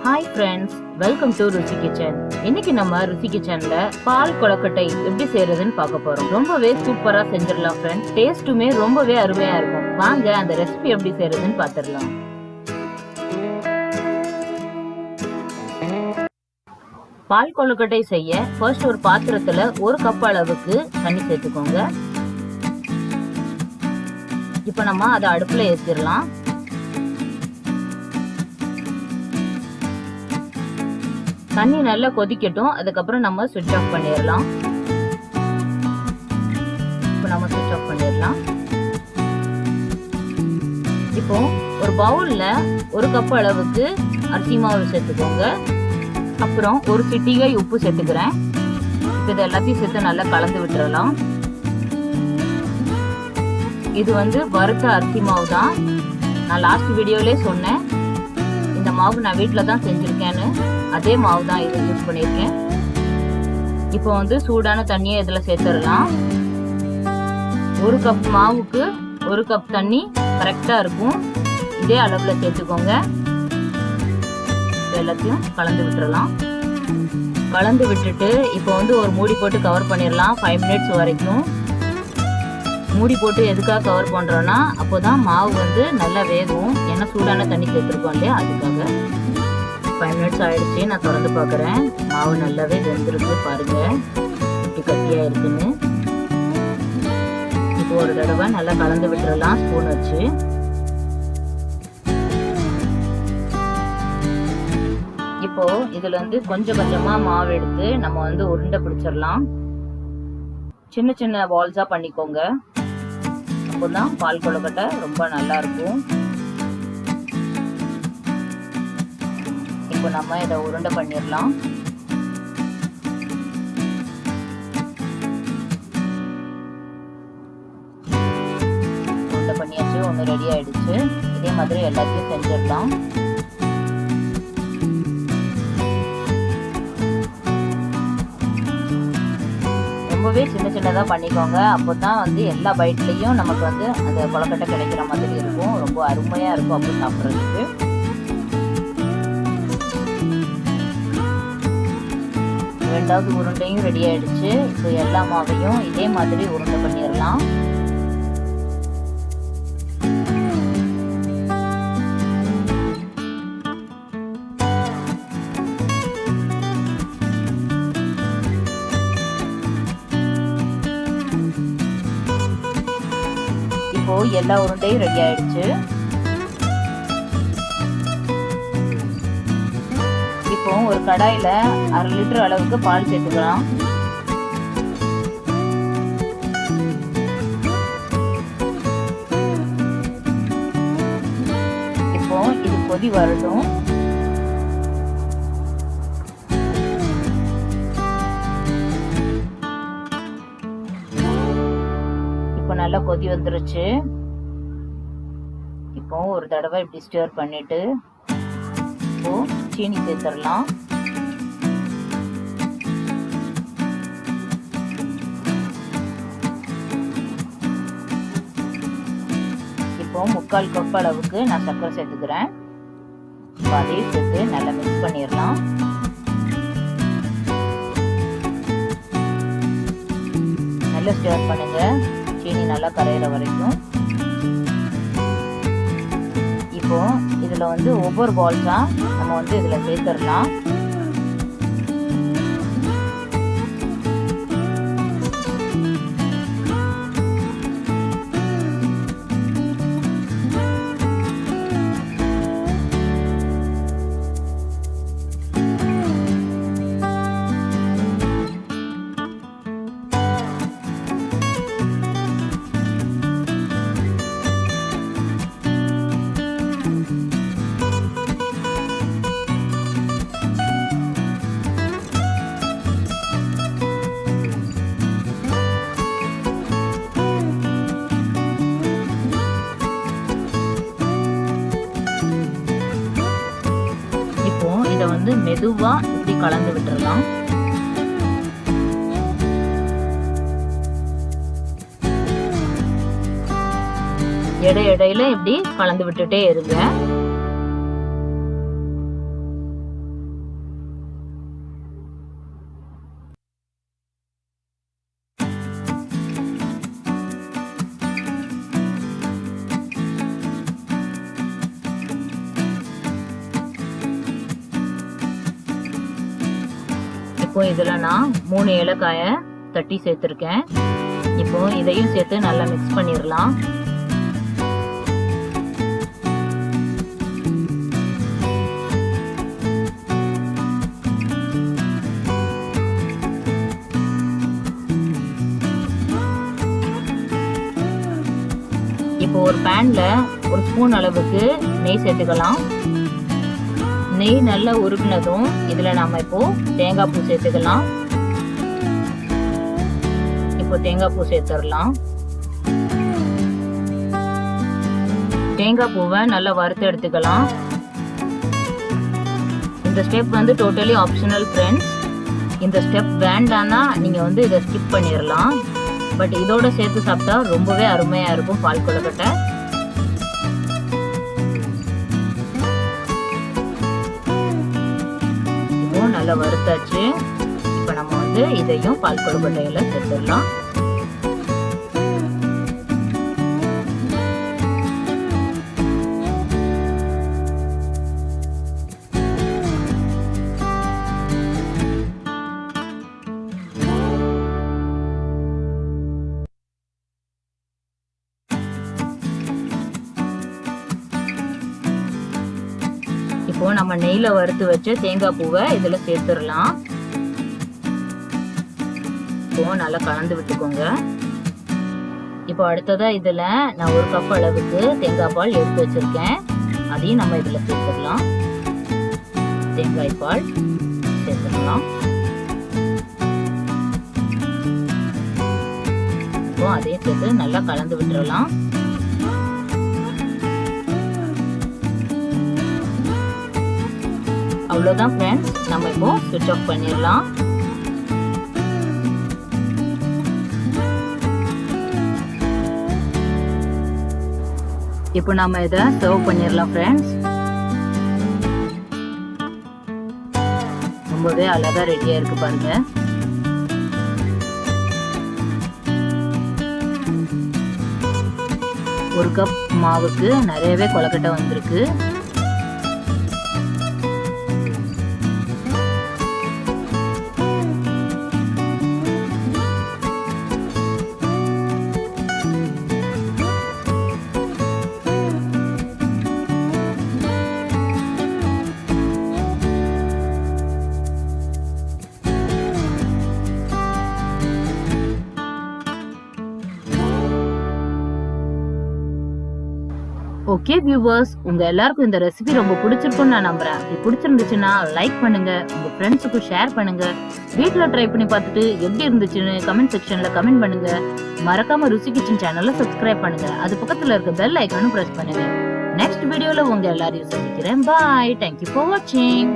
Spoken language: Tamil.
ஹாய் ஃப்ரெண்ட்ஸ், வெல்கம் டு ருசி கிச்சன். இன்னைக்கு நம்ம ருசி கிச்சன்ல பால் கொழுக்கட்டை எப்படி செய்யறதுன்னு பார்க்க போறோம். ரொம்பவே சூப்பரா செஞ்சிடலாம் ஃப்ரெண்ட்ஸ். டேஸ்ட்டுமே ரொம்பவே அருமையா இருக்கும். வாங்க அந்த ரெசிபி எப்படி செய்யறதுன்னு பார்த்துடலாம். பால் கொழுக்கட்டை செய்ய ஃபர்ஸ்ட் ஒரு பாத்திரத்துல 1 கப் அளவுக்கு தண்ணி சேர்த்துக்கோங்க. இப்ப நம்ம அதை அடுப்புல ஏற்றிடலாம். தண்ணி நல்லா கொதிக்கட்டும். அதுக்கப்புறம் நம்ம ஸ்விட்ச் ஆஃப் பண்ணிடலாம். இப்போ நம்ம ஸ்விட்ச் ஆஃப் பண்ணிடலாம். இப்போ ஒரு பவுல்ல 1 கப் அளவுக்கு அரிசி மாவு சேர்த்துக்கோங்க. அப்புறம் ஒரு சிட்டிகை உப்பு சேர்த்துக்கிறேன். இது எல்லாத்தையும் சேர்த்து நல்லா கலந்து விட்டுறலாம். இது வறுத்த அரிசி மாவு தான். நான் லாஸ்ட் வீடியோலே சொன்னேன், இந்த மாவு நான் வீட்டில் தான் செஞ்சுருக்கேன்னு. அதே மாவு தான் இது யூஸ் பண்ணியிருக்கேன். இப்போ சூடான தண்ணியை இதில் சேர்த்துடலாம். 1 கப் மாவுக்கு 1 கப் தண்ணி கரெக்டாக இருக்கும். இதே அளவில் சேர்த்துக்கோங்க. எல்லாத்தையும் கலந்து விட்டுறலாம். கலந்து விட்டுட்டு இப்போ ஒரு மூடி போட்டு கவர் பண்ணிடலாம் 5 மினிட்ஸ் வரைக்கும். மூடி போட்டு எதுக்காக கவர் பண்ணுறோன்னா அப்போதான் மாவு நல்லா வேகும். ஏன்னா சூடான தண்ணி சேர்த்துருக்கோம் இல்லையா, அதுக்காக. 5 மினிட்ஸ் ஆயிடுச்சு. நான் திறந்து பார்க்குறேன். மாவு நல்லாவே வெந்திருக்கு. பாருங்க இப்படி கட்டியாக இருக்குன்னு. இப்போ ஒரு தடவை நல்லா கலந்து விட்டுறலாம் ஸ்பூன் வச்சு. இப்போ இதுல கொஞ்சம் கொஞ்சமா மாவு எடுத்து நம்ம உருண்டை பிடிச்சிடலாம். சின்ன சின்ன பால்ஸா பண்ணிக்கோங்க. அப்போதான் பால் கொழுக்கட்டை ரொம்ப நல்லா இருக்கும். இப்போ நம்ம இதை உருண்டை பண்ணிடலாம். உருண்டை பண்ணியாச்சு. ஒன்று ரெடி ஆயிடுச்சு. இதே மாதிரி எல்லாத்தையும் செஞ்சிடலாம். ரொம்பவே சின்ன சின்னதாக பண்ணிக்கோங்க. அப்போ தான் எல்லா பைட்லேயும் நமக்கு அந்த கொழுக்கட்டை கிடைக்கிற மாதிரி இருக்கும். ரொம்ப அருமையாக இருக்கும் அப்போ சாப்பிட்றதுக்கு. ரெண்டாவது உருண்டையும் ரெடி ஆயிடுச்சு. இப்போ எல்லா மாவையும் இதே மாதிரி உருண்டை பண்ணிடலாம். இப்போ எல்லா உருண்டையும் ரெடி ஆயிடுச்சு. இப்போ ஒரு கடாயில 1/2 லிட்டர் அளவுக்கு பால் சேர்த்துக்கலாம். இப்போ இது கொதி வரட்டும். இப்போ நல்லா கொதி வந்துருச்சு. இப்போ ஒரு தடவை இப்படி ஸ்டிர் பண்ணிட்டு இப்போ சீனி சேர்த்துடலாம். இப்போ 3/4 கப் அளவுக்கு நான் சர்க்கரை சேர்த்துக்கிறேன். அதையும் சேர்த்து நல்லா மிக்ஸ் பண்ணிடலாம். நல்லா ஸ்டிர் பண்ணுங்க, சீனி நல்லா கரையிற வரைக்கும். இப்போ இதுல ஒவ்வொரு பால்ஸா நம்ம இதுல சேர்த்துடலாம். இதை மெதுவா இப்படி கலந்து விட்டுறலாம். இடையில இப்படி கலந்து விட்டுட்டே இருங்க. இப்போ இதில் நான் 3 ஏலக்காயை தட்டி சேர்த்துருக்கேன். இப்போ இதையும் சேர்த்து நல்லா மிக்ஸ் பண்ணிடலாம். இப்போ ஒரு பேன்ல 1 ஸ்பூன் அளவுக்கு நெய் சேர்த்துக்கலாம். நெய் நல்லா உருகுனதும் இதுல நாம இப்போ தேங்காய் பூ சேர்த்துக்கலாம். இப்போ தேங்காய் பூ சேர்த்துடலாம். தேங்காய் பூவை நல்லா வறுத்து எடுத்துக்கலாம். இந்த ஸ்டெப் வந்து டோட்டலி ஆப்ஷனல் ஃப்ரெண்ட்ஸ். இந்த ஸ்டெப் வேண்டாம்னா நீங்க வந்து இதை ஸ்கிப் பண்ணிடலாம். பட் இதோட சேர்த்து சாப்பிட்டா ரொம்பவே அருமையா இருக்கும் பால் கொழுக்கட்டை. இப்போ நல்லா வறுத்தாச்சு. இப்போ நம்ம வந்து இதையும் பால் கொழுக்கட்டையில சேர்த்துடலாம். இப்போ நம்ம நெய்ல வறுத்து வச்ச தேங்காய் பூவை இதுல சேர்த்துடலாம். இப்போ நல்லா கலந்து விட்டுக்கோங்க. இப்போ அடுத்ததா இதுல நான் 1 கப் அளவுக்கு தேங்காய் பால் எடுத்து வச்சிருக்கேன். அதையும் நம்ம இதுல சேர்த்துடலாம். தேங்காய் பால் சேர்த்துடலாம். இப்போ அதையும் சேர்த்து நல்லா கலந்து விட்டுறலாம். அவ்வளவுதான் ஃப்ரெண்ட்ஸ். நம்ம இப்போ ஸ்விட்ச் ஆஃப் பண்ணிடலாம். இப்போ நாம இதை சர்வ் பண்ணிடலாம் ஃப்ரெண்ட்ஸ். ரொம்பவே அழகா ரெடியா இருக்கு பாருங்க. ஒரு கப் மாவுக்கு நிறையவே கொழுக்கட்டை வந்திருக்கு. ஓகே வியூவர்ஸ், உங்க எல்லாருக்கும் இந்த ரெசிபி ரொம்ப பிடிச்சிருக்கும்னு நான் நம்புறேன். அப்படி பிடிச்சிருந்துச்சுன்னா லைக் பண்ணுங்க, உங்க ஃப்ரெண்ட்ஸுக்கும் ஷேர் பண்ணுங்க. வீட்டில் ட்ரை பண்ணி பார்த்துட்டு எப்படி இருந்துச்சுன்னு கமெண்ட் செக்ஷன்ல கமெண்ட் பண்ணுங்க. மறக்காம ருசி கிச்சன் சேனலை சப்ஸ்கிரைப் பண்ணுங்க. அது பக்கத்துல இருக்க பெல் ஐக்கானும் பிரஸ் பண்ணுங்க. நெக்ஸ்ட் வீடியோல உங்க எல்லாரையும் சந்திக்கிறேன். பாய். தேங்க்யூ ஃபார் வாட்சிங்.